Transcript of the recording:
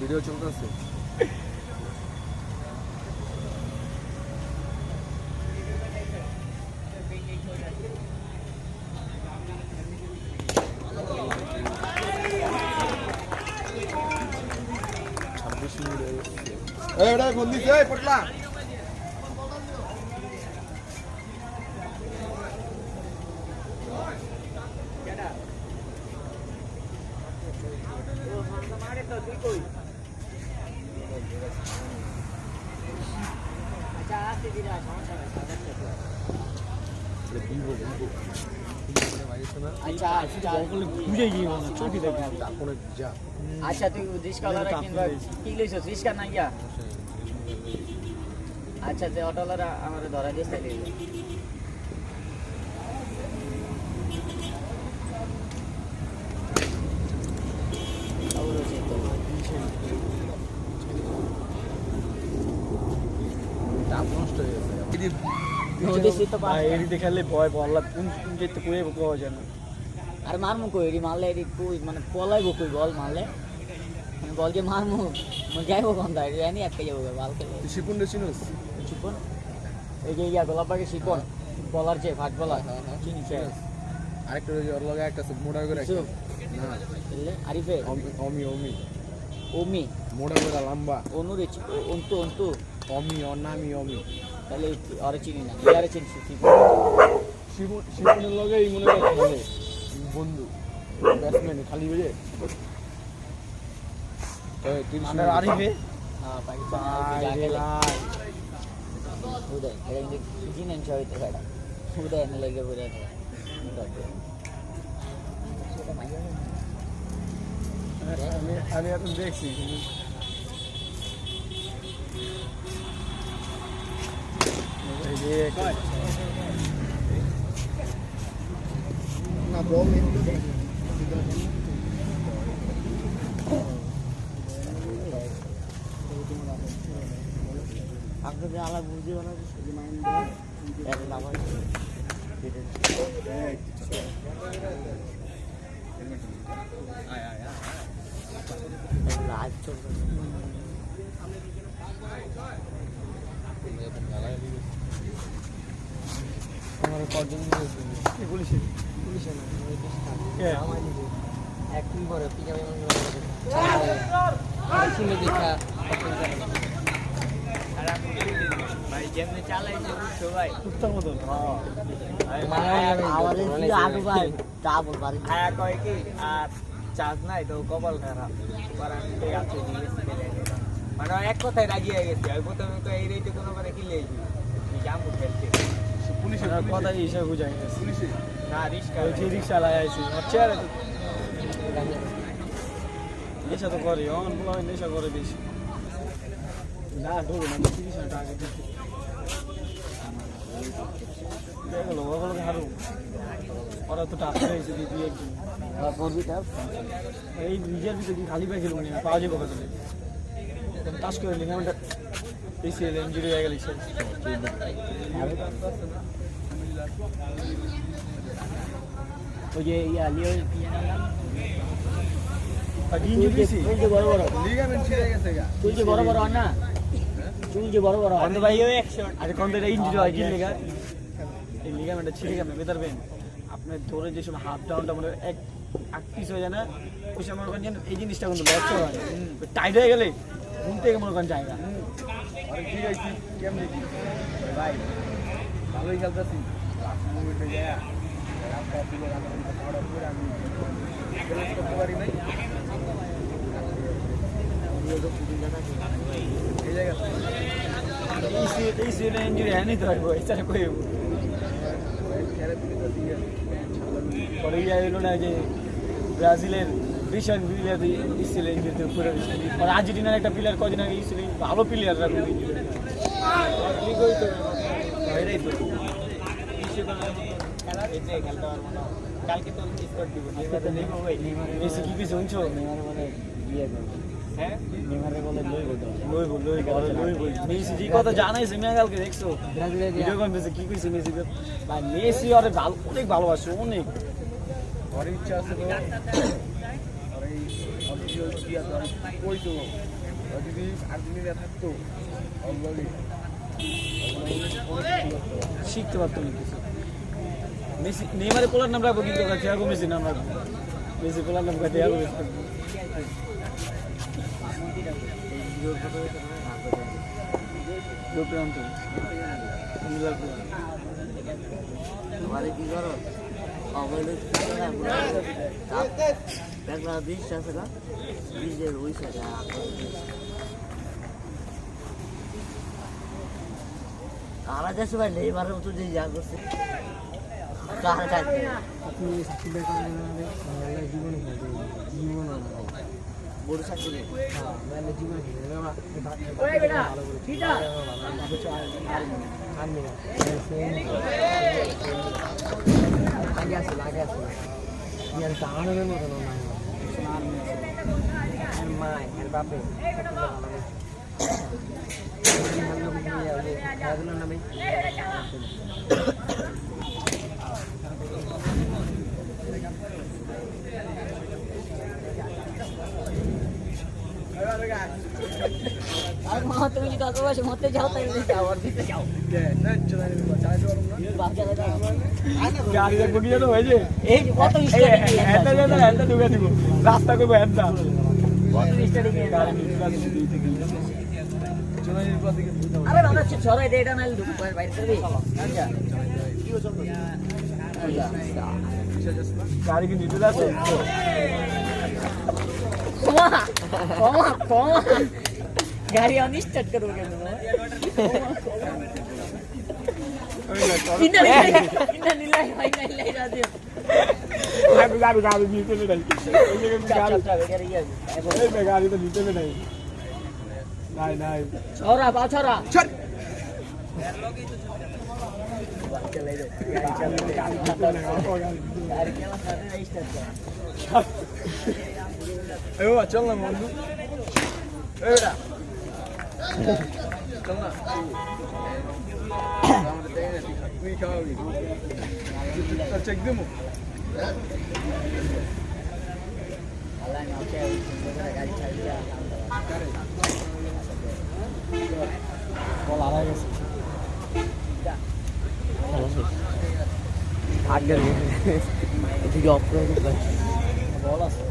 Video চলতেছে। এটা কোন দিছে পটলা আচ্ছা তুই রিস্কা লড়া কিনবা কি লইছস রিস্কা না গিয়া আচ্ছা যে অটোলারা আমারে ধরা দিস তাইলে দেখালে ভয় বললা কোন যেতে কই পাওয়া যায় না আর মারমু কই এডি মারলে এডি কই মানে পলাইবো কই বল মারলে মানে বল যে মারমু মানে যাইবো কোন দাই জানি আটকে যাবো বল খেলে শিপন রে চিনোস শিপন এই যে ইয়া গোলাপবাগে শিপন বলার যে ফাস্ট বলার চিনি সে আরেকটা ওর লগে একটা মোড়া করে রাখছে না এলে আরিফে অমি ওমি মোড়া করে লম্বা অনুরে অন্তু অমি অনামি অমি তাহলে আরে চিনি না আরে চিনি শিপনের লগে এই মনে হয় খেলে বন্ধু ব্যাটসম্যান খালি বুঝে আমরা আরিফে হ্যাঁ পাকিস্তান উদয় এটা জিনেন ছয়তে খেলা উদয় এনে লেগে পড়ে আছে আমি এখন দেখছি না বল আপনি যে আলা বুঝি বানা যে মাইন্ড এর লাভ হয় রাত চলছে আমার কজন পুলিশে না আমার একদিন পরে পিজামা শুনে দেখা ভাই যেমনি চালাইছে সবাই কুত্তার মতন আমাদের কি আটু ভাই তা বলবার আয়া কয় কি আর চার্জ নাই তো কপাল খারাপ মানে এক কথায় রাজি হয়ে গেছে ওই প্রথমে তো এই রেটে কোনো করে কিনলে জাম্পু খেলছে পুলিশের কথা হিসাবে বুঝাই গেছে পুলিশে না রিক্সা ওই যে রিক্সা লাগাইছে আচ্ছা নেশা তো করে অন বলা নেশা করে বেশি না ধরো না 30 টাকা দিতে দেখলো ওগুলো হারু ওরা তো টাকা হয়েছে দিদি একদিন এই নিজের ভিতরে খালি পাই খেলবো না পাওয়া যাবে কথা টাচ করে নিলাম আমরা এসিএল ইঞ্জুরি হয়ে গেল ওই যে ইয়া লিও কি নাম চুল যে বড় বড় লিগামেন্ট ছিঁড়ে গেছে গা চুল যে বড় বড় না চুল যে বড় বড় অন্য ভাইও 100 আরে কোন দিন ইঞ্জুরি হয় কি লেগা এই লিগামেন্টটা ছিঁড়ে গেলে বেতারবেন আপনার ধরে যে সময় হাফ ডাউনটা মনে এক পিস হয়ে যায় না ওই সময় মনে করেন এই জিনিসটা কিন্তু লক্ষ্য হয় টাইট হয়ে গেলে ঘুম থেকে মনে করেন জায়গা ঠিক আছে কেমন ভাই ভালোই খেলতেছি লাস্ট মুভমেন্টে যায় আমি করতে পারি নাই এই জায়গা এই সিজনে ইঞ্জুরি হ্যাঁ নিতে পারবো এছাড়া কই পরে ইয়া এলো না যে ব্রাজিলের রিশান প্লেয়ার ইসছিল ইঞ্জুরিতে পুরো আর আর্জেন্টিনার একটা প্লেয়ার কদিন আগে ইসছিল ভালো প্লেয়াররা খুবই এটাই তো কালকে তো স্কোর দিব মেসি কি কিছু শুনছো নেমারে বলে বিয়ে করবে হ্যাঁ নেমারে বলে মেসি যে কথা জানাইছে মিয়া কালকে দেখছো ব্রাজিলের ভিডিও কনফারেন্সে কি কইছে মেসি ভাই মেসি আরে ভালো অনেক ভালোবাসে অনেক ওর ইচ্ছা আছে তো আর এই অফিসিয়াল কি আছে কইতো যদি আর্জেন্টিনা থাকতো অলরেডি শিখতে পারতো না কিছু মেসি নেইমারে পোলার নাম রাখবো কিন্তু থিয়াগো মেসি নাম রাখবো মেসি পোলার নাম থিয়াগো মেসি তোমারে কি করো অবৈধ ব্যাগলা বিশ আছে না বিশের ওই সাইডে আমরা যাচ্ছি ভাই নেইমারের মতো যে যা করছে কার কাছে আপনি সাকিব ভাই জীবন জীবন বড় সাকিব হ্যাঁ মানে জীবন ওই বেটা ঠিক আছে লাগে আছে ইয়ার দাঁড়ানোর মতো না মাই এর বাপে তুমি যদি অত বয়সে মরতে যাও তাহলে যাও আর দিতে যাও গাড়ি দেখবো কি জানো হয়েছে এই যে কত রাস্তা করবো হ্যাঁ আরে বাবা ছড়াই দে এটা নাইলে ঢুকে বাইরে করবি গাড়ি কি নিতে যাচ্ছে গাড়ি অনিস্টার্ট করবো কেন গাড়ি নিতে নাই গাড়ি তো নিতে নাই নাই নাই ছড়া পা ছড়া চল না বন্ধু চল না তুই খাওয়াবি চেক দেবো গাড়ি ছাড়ি বল আড়াই গেছে আগের ভিডিও অফ করে বল আছে